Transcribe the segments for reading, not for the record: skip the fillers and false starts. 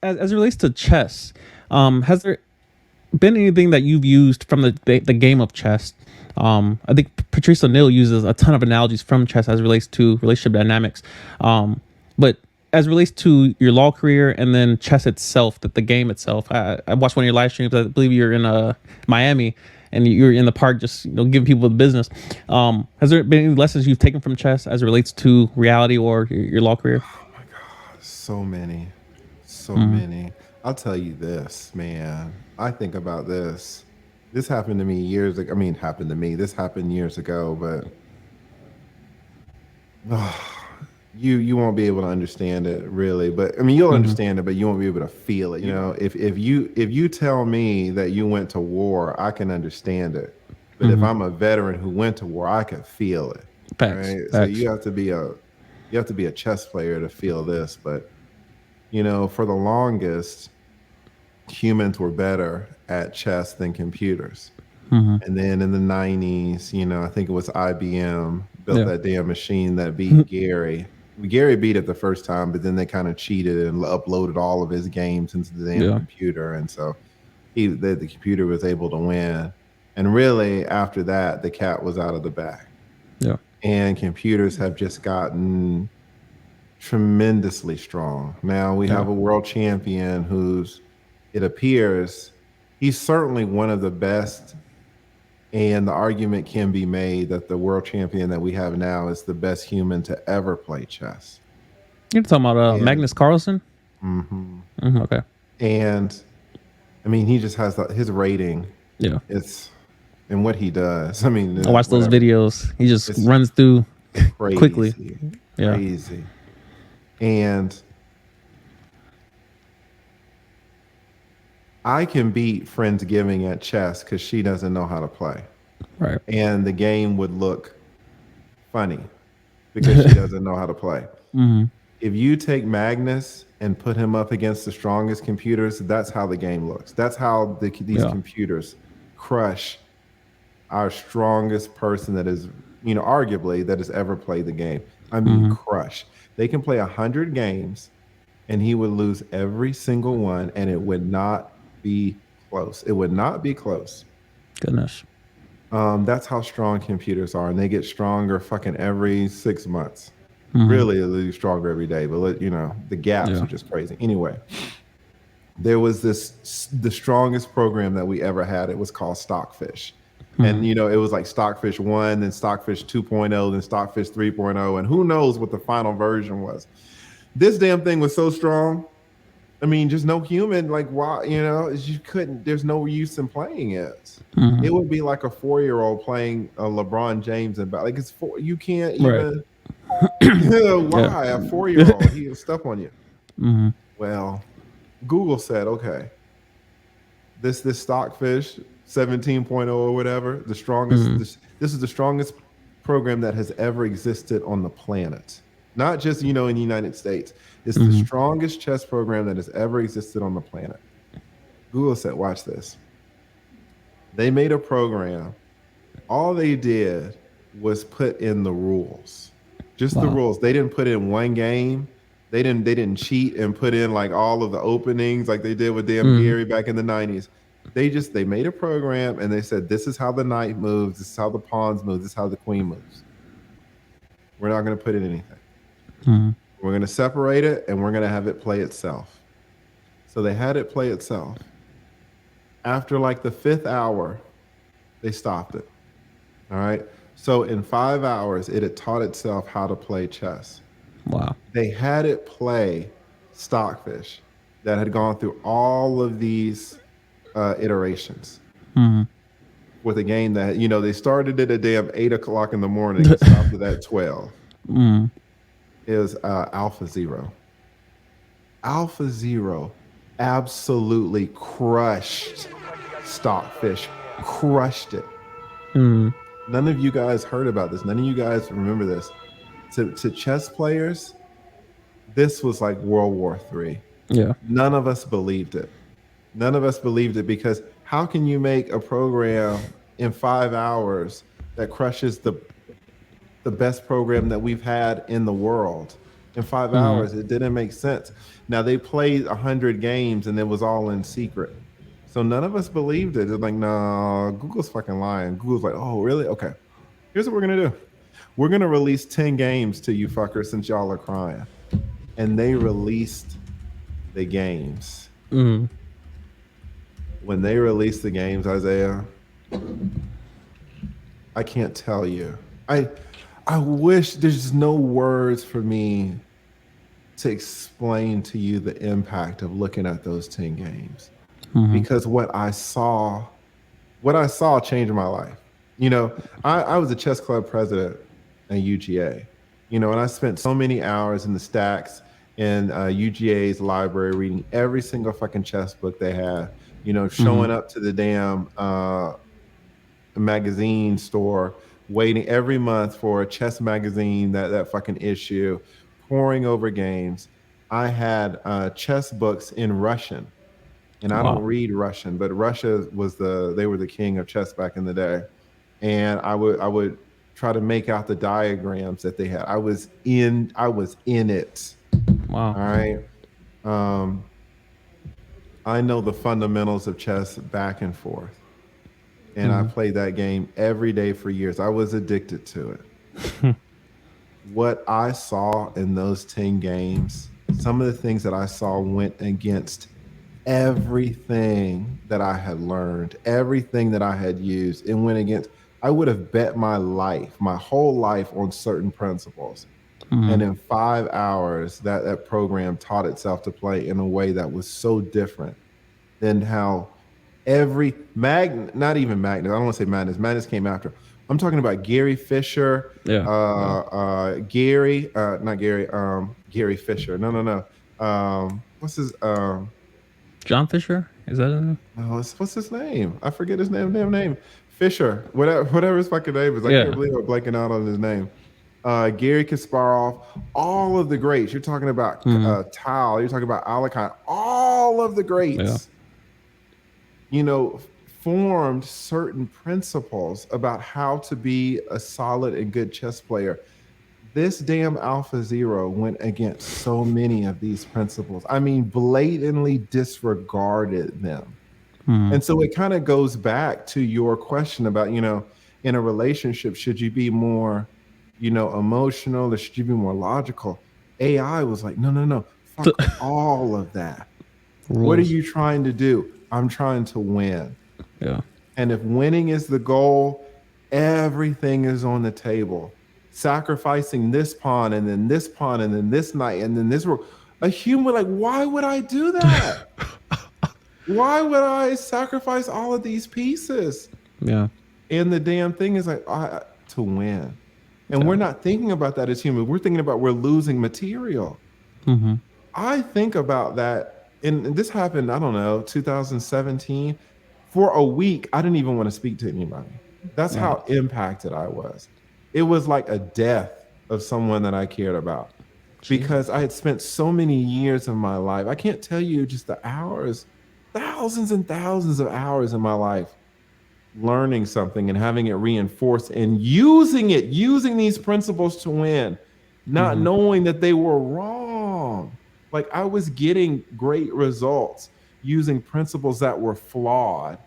as it relates to chess, has there been anything that you've used from the game of chess? I think Patrice O'Neill uses a ton of analogies from chess as it relates to relationship dynamics. But as it relates to your law career and then chess itself, that the game itself, I watched one of your live streams. I believe you're in Miami and you're in the park just giving people the business. Has there been any lessons you've taken from chess as it relates to reality or your law career? Oh my God, so many, so Mm-hmm. many. I'll tell you this, man. I think about this. This happened to me years ago. I mean, happened to me. This happened years ago, but you won't be able to understand it really. But I mean, you'll Mm-hmm. understand it, but you won't be able to feel it. You know, if you tell me that you went to war, I can understand it. But if Mm-hmm. I'm a veteran who went to war, I can feel it. Facts. Right. So Facts. you have to be a chess player to feel this. But for the longest, humans were better at chess than computers. Mm-hmm. And then in the 90s, I think it was IBM built Yeah. that damn machine that beat Gary. Gary beat it the first time, but then they kind of cheated and uploaded all of his games into the damn Yeah. computer. And so the computer was able to win. And really, after that, the cat was out of the bag. Yeah. And computers have just gotten tremendously strong. Now we Yeah. have a world champion who's, it appears, he's certainly one of the best. And the argument can be made that the world champion that we have now is the best human to ever play chess. You're talking about And Magnus Carlsen? mhm. Okay. and I mean, he just has his rating. Yeah. It's and what he does. I mean, I watch those whatever. videos. He just It's runs through quickly. crazy, Yeah. crazy. And I can beat Friendsgiving at chess because she doesn't know how to play. Right. And the game would look funny because she doesn't know how to play. Mm-hmm. If you take Magnus and put him up against the strongest computers, that's how the game looks. That's how these Yeah. computers crush our strongest person that is, arguably that has ever played the game. I mean, Mm-hmm. crush. They can play 100 games and he would lose every single one and it would not be close. It would not be close. Goodness. That's how strong computers are, and they get stronger fucking every 6 months. Mm-hmm. Really, they get stronger every day, but the gaps Yeah. are just crazy. Anyway, there was the strongest program that we ever had. It was called Stockfish. And Mm-hmm. it was like Stockfish 1, then Stockfish 2.0, then Stockfish 3.0, and who knows what the final version was. This damn thing was so strong. I mean, just no human, like, why, you couldn't, there's no use in playing it. Mm-hmm. It would be like a 4-year-old playing a LeBron James and like it's you can't Right. even Yeah. why a 4-year-old he was stuck on you. Mm-hmm. Well, Google said, okay, this Stockfish 17.0 or whatever, the strongest, Mm-hmm. this is the strongest program that has ever existed on the planet. Not just, in the United States. It's the Mm-hmm. strongest chess program that has ever existed on the planet. Google said, watch this. They made a program. All they did was put in the rules. Just the Wow. rules. They didn't put in one game. They didn't cheat and put in like all of the openings like they did with damn Mm-hmm. Gary back in the 90s. They made a program and they said, this is how the knight moves, this is how the pawns move, this is how the queen moves. We're not going to put in anything. Mm-hmm. We're going to separate it and we're going to have it play itself. So they had it play itself. After like the 5th hour, they stopped it. All right. So in 5 hours, it had taught itself how to play chess. Wow. They had it play Stockfish that had gone through all of these iterations Mm-hmm. with a game that, they started it at damn 8 o'clock in the morning and stopped it at 12. Mm-hmm. Is Alpha Zero. Alpha Zero absolutely crushed Stockfish, crushed it. Mm-hmm. None of you guys heard about this. None of you guys remember this. To chess players, this was like World War III. Yeah. None of us believed it. None of us believed it because how can you make a program in 5 hours that crushes the best program that we've had in the world? in 5 hours. Mm-hmm. It didn't make sense. Now they played 100 games and it was all in secret. So none of us believed it. It's like, no, Google's fucking lying. Google's like, oh, really? Okay. Here's what we're gonna do. We're gonna release 10 games to you fuckers since y'all are crying. And they released the games. Mm-hmm. When they released the games, Isaiah, I can't tell you. I I wish there's no words for me to explain to you the impact of looking at those 10 games. Mm-hmm. Because what I saw changed my life. You know, I was a chess club president at UGA, and I spent so many hours in the stacks in UGA's library reading every single fucking chess book they had, showing Mm-hmm. up to the damn magazine store, waiting every month for a chess magazine, that fucking issue, poring over games. I had chess books in Russian, and I don't Wow. read Russian, but Russia they were the king of chess back in the day, and I would try to make out the diagrams that they had. I was in it. Wow. All right. Um, I know the fundamentals of chess back and forth, and I Mm-hmm. played that game every day for years. I was addicted to it. What I saw in those 10 games, some of the things that I saw went against everything that I had learned, everything that I had used. It went against, I would have bet my life, my whole life on certain principles. And Mm-hmm. in 5 hours, that program taught itself to play in a way that was so different than how every not even Magnus, I don't want to say Magnus came after. I'm talking about Gary Fisher, Yeah. Yeah. Gary, not Gary, Gary Fisher. No, no, no. What's his John Fisher? Is that it? no, what's his name? I forget his damn name. Fisher, whatever his fucking name is. I can't Yeah. believe I'm blanking out on his name. Gary Kasparov, all of the greats. You're talking about Mm-hmm. Tal. You're talking about Alakhan. All of the Yeah. greats, you know, formed certain principles about how to be a solid and good chess player. This damn Alpha Zero went against so many of these principles. I mean, blatantly disregarded them. Mm-hmm. And so it kind of goes back to your question about, in a relationship, should you be more, emotional or should you be more logical? AI was like, no, no, no, fuck all of that. What are Rules. you trying to do? I'm trying to win. Yeah. And if winning is the goal, everything is on the table. Sacrificing this pawn and then this pawn and then this knight and then this rook. A human, like, why would I do that? Why would I sacrifice all of these pieces? Yeah. And the damn thing is like, to win. And we're Yeah. not thinking about that as humans. We're thinking about we're losing material. Mm-hmm. I think about that, and this happened, I don't know, 2017. For a week, I didn't even want to speak to anybody. That's Yeah. how impacted I was. It was like a death of someone that I cared about because I Jesus. had spent so many years of my life. I can't tell you just the hours, thousands and thousands of hours in my life learning something and having it reinforced and using it, using these principles to win, not Mm-hmm. knowing that they were wrong. Like I was getting great results using principles that were flawed.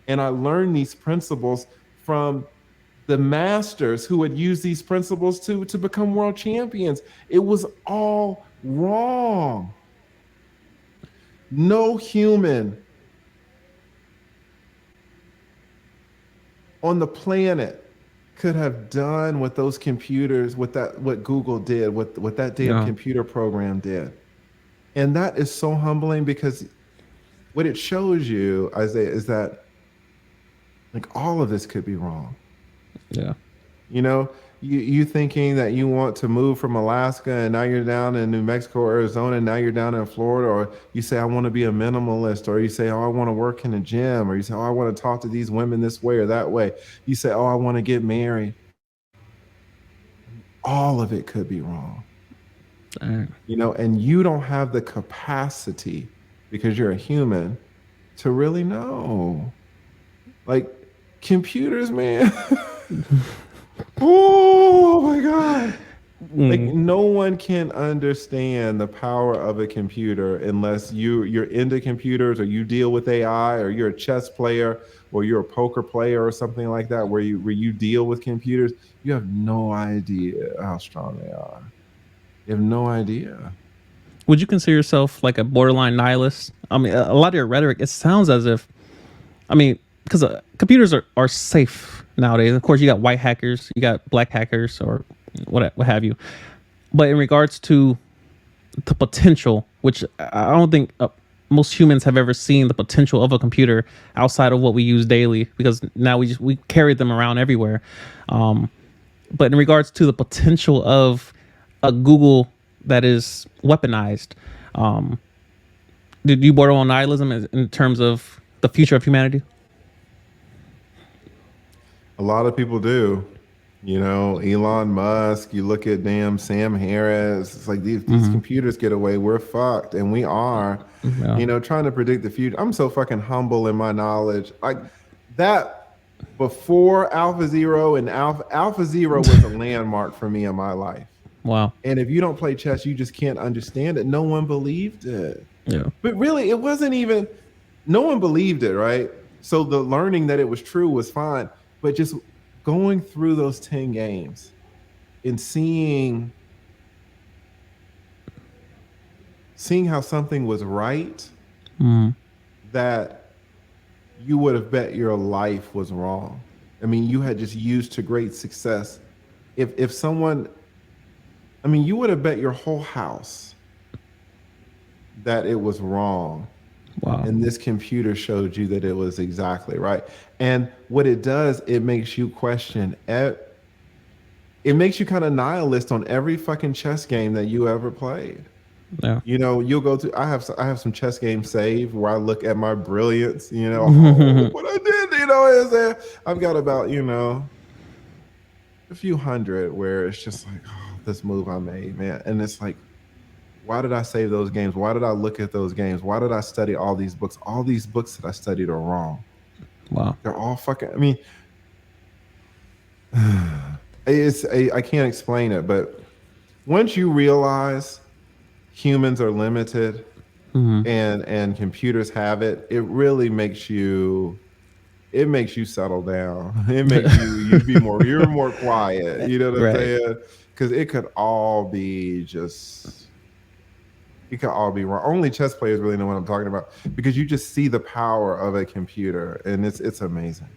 And I learned these principles from the masters who had used these principles to become world champions. It was all wrong. No human on the planet could have done what those computers, what Google did, what that damn Yeah. computer program did. And that is so humbling because what it shows you, Isaiah, is that like all of this could be wrong. Yeah. You know, you thinking that you want to move from Alaska and now you're down in New Mexico or Arizona and now you're down in Florida, or you say I want to be a minimalist, or you say oh I want to work in a gym, or you say oh I want to talk to these women this way or that way. You say oh I want to get married. All of it could be wrong. Dang. And you don't have the capacity because you're a human to really know. Like computers, man. Oh my God. Like Mm, no one can understand the power of a computer unless you're into computers or you deal with AI or you're a chess player or you're a poker player or something like that where you deal with computers. You have no idea how strong they are. You have no idea. would you consider yourself like a borderline nihilist? I mean, a lot of your rhetoric, it sounds as if, I mean, because computers are safe nowadays. Of course, you got white hackers, you got black hackers, or what have you. But in regards to the potential, which I don't think most humans have ever seen the potential of a computer outside of what we use daily, because now we carry them around everywhere. Um, but in regards to the potential of a Google that is weaponized, um, did you border on nihilism in terms of the future of humanity? A lot of people do. You know, Elon Musk, you look at damn Sam Harris, it's like these Mm-hmm. computers get away, we're fucked. And we are, Yeah. trying to predict the future. I'm so fucking humble in my knowledge. Like that before Alpha Zero and Alpha Zero was a landmark for me in my life. Wow. And if you don't play chess, you just can't understand it. No one believed it. Yeah. But really, it wasn't even, no one believed it, right? So the learning that it was true was fine. But just going through those 10 games and seeing how something was right Mm. that you would have bet your life was wrong. I mean, you had just used to great success. If someone, I mean, you would have bet your whole house that it was wrong. Wow. And this computer showed you that it was exactly right. And what it does, it makes you question it makes you kind of nihilist on every fucking chess game that you ever played. Yeah. You'll go to I have some chess games saved where I look at my brilliance, oh, look what I did, I've got about, a few hundred where it's just like, oh, this move I made, man. And it's like, why did I save those games? Why did I look at those games? Why did I study all these books? All these books that I studied are wrong. Wow. They're all fucking, I mean, I can't explain it, but once you realize humans are limited Mm-hmm. and computers have it, it makes you settle down. It makes you're more quiet. You know what I'm Right. saying? Because it could all be wrong. Only chess players really know what I'm talking about because you just see the power of a computer and it's amazing.